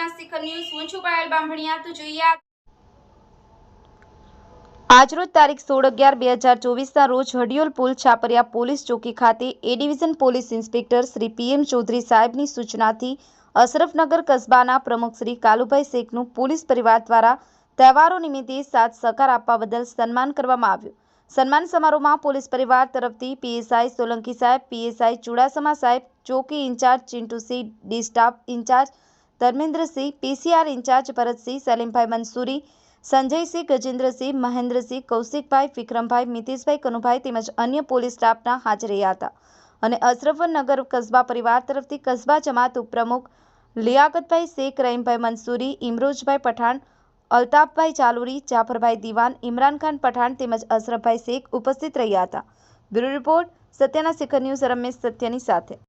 સત્યના શિખર ન્યૂઝ હું છું પાયલ બામભણિયા તો જોઈએ આજરોજ તારીખ 16/11/2024ના રોજ હડિયોલ પુલ છાપરિયા પોલીસ ચોકી ખાતે A division police inspector Shri PM Chaudhary સાહેબની સૂચનાથી અશરફનગર કસ્બાના પ્રમુખ શ્રી કાલુભાઈ શેખનું પોલીસ પરિવાર દ્વારા તહેવારો નિમિત્તે સાથ સહકાર આપવા બદલ સન્માન કરવામાં આવ્યું। સન્માન સમારોહમાં પોલીસ પરિવાર તરફથી પીએસઆઈ સોલંકી સાહેબ, પીએસઆઈ ચુડાસમા સાહેબ, ચોકી in charge Chintusinh, D staff in charge Dharmendrasinh, PCR in charge Bharatsinh, Salimbhai Mansuri, Sanjaysinh, Gajendrasinh, Mahendrasinh, Kaushikbhai, Vikrambhai, Miteshbhai, Kanubhai તેમજ અન્ય પોલીસ સ્ટાફના હાજર રહ્યા હતા અને અશરફનગર કસ્બા પરિવાર તરફથી કસ્બા જમાત ઉપપ્રમુખ લિયાકતભાઈ શેખ, રહીમભાઈ મંસૂરી, ઇમરોજભાઈ પઠાણ, અલ્તાફભાઈ ચાલુરી, જાફરભાઈ દિવાન, ઇમરાનખાન પઠાણ તેમજ અશરફભાઈ શેખ ઉપસ્થિત રહ્યા હતા। બ્યુરો રિપોર્ટ સત્યના શિખર ન્યૂઝ, રમેશ સત્યની સાથે।